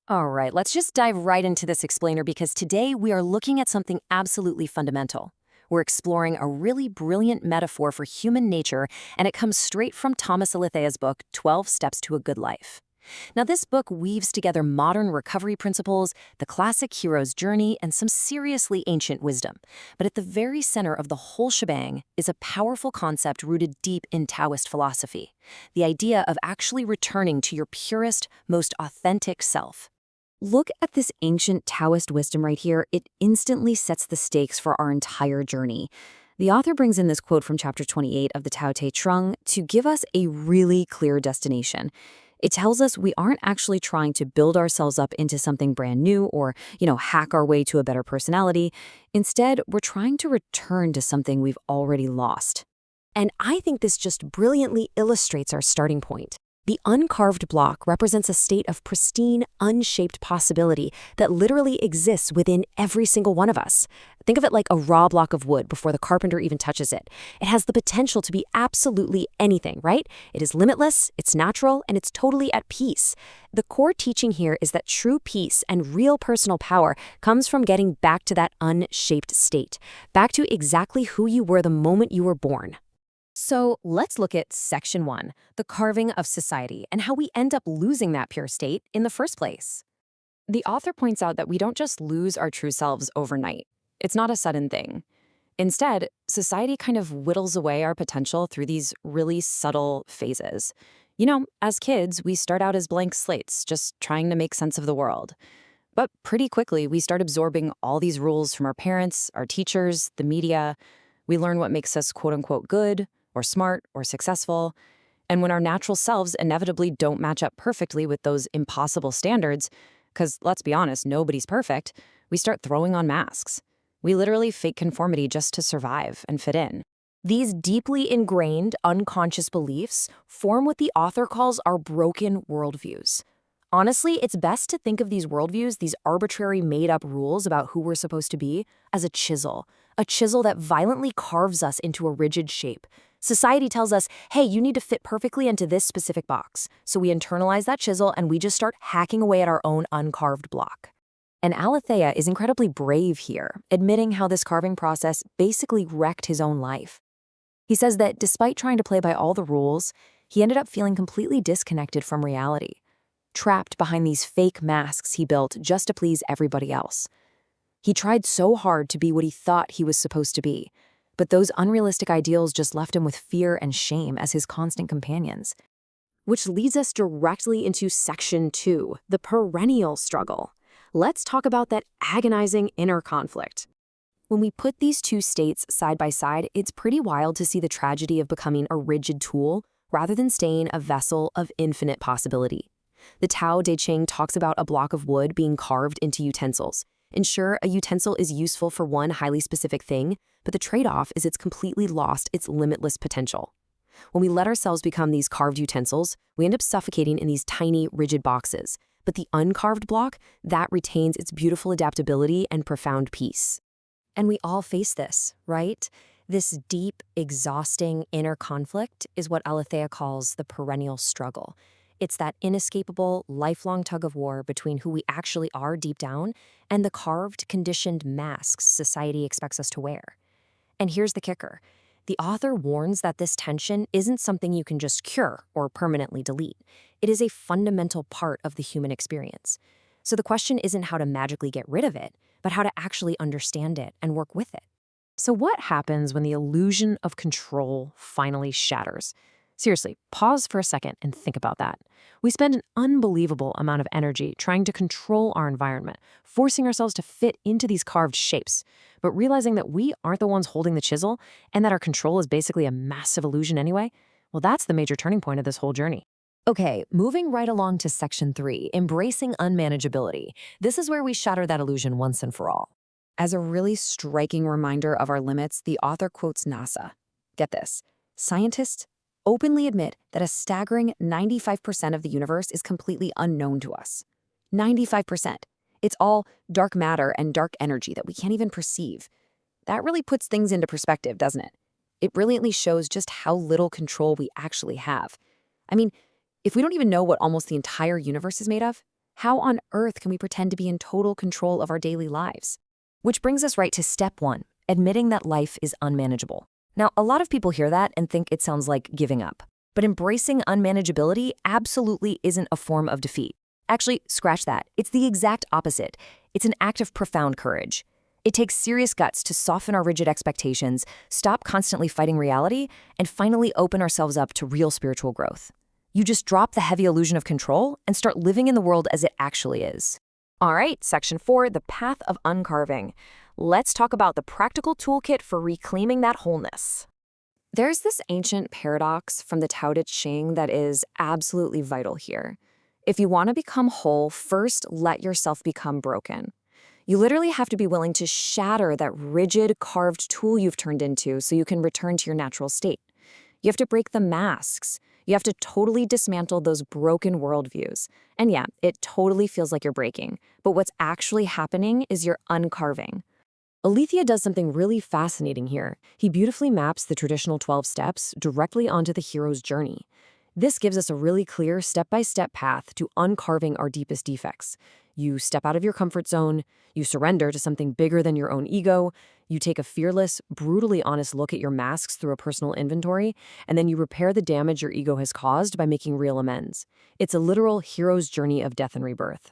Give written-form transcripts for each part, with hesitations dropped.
All right, let's just dive right into this explainer because today we are looking at something absolutely fundamental. We're exploring a really brilliant metaphor for human nature, and it comes straight from Thomas Alethea's book, 12 Steps to a Good Life. Now, this book weaves together modern recovery principles, the classic hero's journey, and some seriously ancient wisdom. But at the very center of the whole shebang is a powerful concept rooted deep in Taoist philosophy, the idea of actually returning to your purest, most authentic self. Look at this ancient Taoist wisdom right here. It instantly sets the stakes for our entire journey. The author brings in this quote from chapter 28 of the Tao Te Ching to give us a really clear destination. It tells us we aren't actually trying to build ourselves up into something brand new or, hack our way to a better personality. Instead, we're trying to return to something we've already lost. And I think this just brilliantly illustrates our starting point. The uncarved block represents a state of pristine, unshaped possibility that literally exists within every single one of us. Think of it like a raw block of wood before the carpenter even touches it. It has the potential to be absolutely anything, right? It is limitless, it's natural, and it's totally at peace. The core teaching here is that true peace and real personal power comes from getting back to that unshaped state, back to exactly who you were the moment you were born. So let's look at Section 1, the carving of society, and how we end up losing that pure state in the first place. The author points out that we don't just lose our true selves overnight. It's not a sudden thing. Instead, society kind of whittles away our potential through these really subtle phases. As kids, we start out as blank slates, just trying to make sense of the world. But pretty quickly, we start absorbing all these rules from our parents, our teachers, the media. We learn what makes us quote-unquote good, or smart, or successful. And when our natural selves inevitably don't match up perfectly with those impossible standards, because let's be honest, nobody's perfect, we start throwing on masks. We literally fake conformity just to survive and fit in. These deeply ingrained, unconscious beliefs form what the author calls our broken worldviews. Honestly, it's best to think of these worldviews, these arbitrary made-up rules about who we're supposed to be, as a chisel that violently carves us into a rigid shape. Society tells us, hey, you need to fit perfectly into this specific box. So we internalize that chisel and we just start hacking away at our own uncarved block. And Aletheia is incredibly brave here, admitting how this carving process basically wrecked his own life. He says that despite trying to play by all the rules, he ended up feeling completely disconnected from reality, trapped behind these fake masks he built just to please everybody else. He tried so hard to be what he thought he was supposed to be, but those unrealistic ideals just left him with fear and shame as his constant companions. Which leads us directly into Section 2, the perennial struggle. Let's talk about that agonizing inner conflict. When we put these two states side by side, it's pretty wild to see the tragedy of becoming a rigid tool rather than staying a vessel of infinite possibility. The Tao Te Ching talks about a block of wood being carved into utensils. And sure, a utensil is useful for one highly specific thing, but the trade-off is it's completely lost its limitless potential. When we let ourselves become these carved utensils, we end up suffocating in these tiny, rigid boxes. But the uncarved block, that retains its beautiful adaptability and profound peace. And we all face this, right? This deep, exhausting inner conflict is what Aletheia calls the perennial struggle. It's that inescapable, lifelong tug-of-war between who we actually are deep down and the carved, conditioned masks society expects us to wear. And here's the kicker. The author warns that this tension isn't something you can just cure or permanently delete. It is a fundamental part of the human experience. So the question isn't how to magically get rid of it, but how to actually understand it and work with it. So what happens when the illusion of control finally shatters? Seriously, pause for a second and think about that. We spend an unbelievable amount of energy trying to control our environment, forcing ourselves to fit into these carved shapes, but realizing that we aren't the ones holding the chisel and that our control is basically a massive illusion anyway, well, that's the major turning point of this whole journey. Okay, moving right along to Section 3, embracing unmanageability. This is where we shatter that illusion once and for all. As a really striking reminder of our limits, the author quotes NASA. Get this, scientists openly admit that a staggering 95% of the universe is completely unknown to us. 95%. It's all dark matter and dark energy that we can't even perceive. That really puts things into perspective, doesn't it? It brilliantly shows just how little control we actually have. I mean, if we don't even know what almost the entire universe is made of, How on earth can we pretend to be in total control of our daily lives? Which brings us right to step one, admitting that life is unmanageable. Now, a lot of people hear that and think it sounds like giving up. But embracing unmanageability absolutely isn't a form of defeat. Actually, scratch that. It's the exact opposite. It's an act of profound courage. It takes serious guts to soften our rigid expectations, stop constantly fighting reality, and finally open ourselves up to real spiritual growth. You just drop the heavy illusion of control and start living in the world as it actually is. All right, section 4, the path of uncarving. Let's talk about the practical toolkit for reclaiming that wholeness. There's this ancient paradox from the Tao Te Ching that is absolutely vital here. If you want to become whole, first let yourself become broken. You literally have to be willing to shatter that rigid, carved tool you've turned into so you can return to your natural state. You have to break the masks. You have to totally dismantle those broken worldviews. And yeah, it totally feels like you're breaking. But what's actually happening is you're uncarving. Aletheia does something really fascinating here. He beautifully maps the traditional 12 steps directly onto the hero's journey. This gives us a really clear step-by-step path to uncarving our deepest defects. You step out of your comfort zone, you surrender to something bigger than your own ego, you take a fearless, brutally honest look at your masks through a personal inventory, and then you repair the damage your ego has caused by making real amends. It's a literal hero's journey of death and rebirth.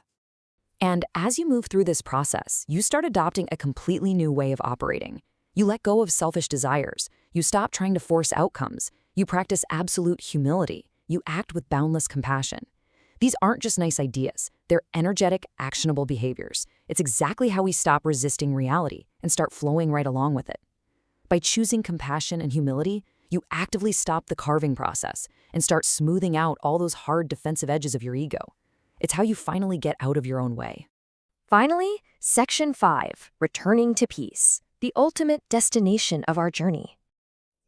And as you move through this process, you start adopting a completely new way of operating. You let go of selfish desires. You stop trying to force outcomes. You practice absolute humility. You act with boundless compassion. These aren't just nice ideas. They're energetic, actionable behaviors. It's exactly how we stop resisting reality and start flowing right along with it. By choosing compassion and humility, you actively stop the carving process and start smoothing out all those hard defensive edges of your ego. It's how you finally get out of your own way. Finally, section 5, returning to peace, the ultimate destination of our journey.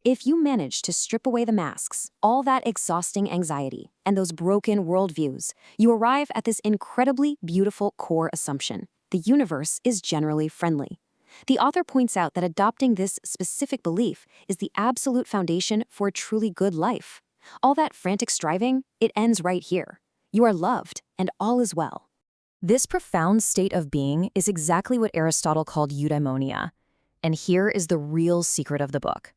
If you manage to strip away the masks, all that exhausting anxiety, and those broken worldviews, you arrive at this incredibly beautiful core assumption: the universe is generally friendly. The author points out that adopting this specific belief is the absolute foundation for a truly good life. All that frantic striving, it ends right here. You are loved, and all is well. This profound state of being is exactly what Aristotle called eudaimonia. And here is the real secret of the book.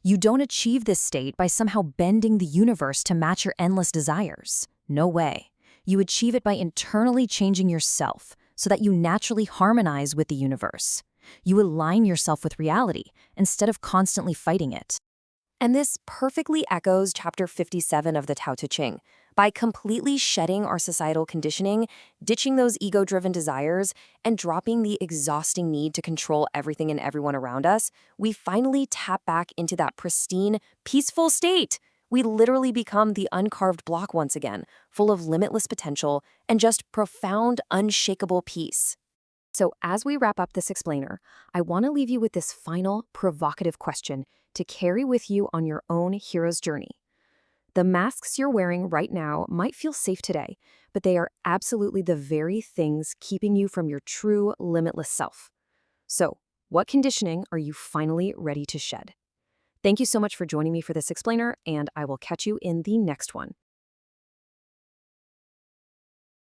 You don't achieve this state by somehow bending the universe to match your endless desires. No way. You achieve it by internally changing yourself so that you naturally harmonize with the universe. You align yourself with reality instead of constantly fighting it. And this perfectly echoes chapter 57 of the Tao Te Ching. By completely shedding our societal conditioning, ditching those ego-driven desires, and dropping the exhausting need to control everything and everyone around us, we finally tap back into that pristine, peaceful state. We literally become the uncarved block once again, full of limitless potential and just profound, unshakable peace. So as we wrap up this explainer, I want to leave you with this final, provocative question to carry with you on your own hero's journey. The masks you're wearing right now might feel safe today, but they are absolutely the very things keeping you from your true, limitless self. So, what conditioning are you finally ready to shed? Thank you so much for joining me for this explainer, and I will catch you in the next one.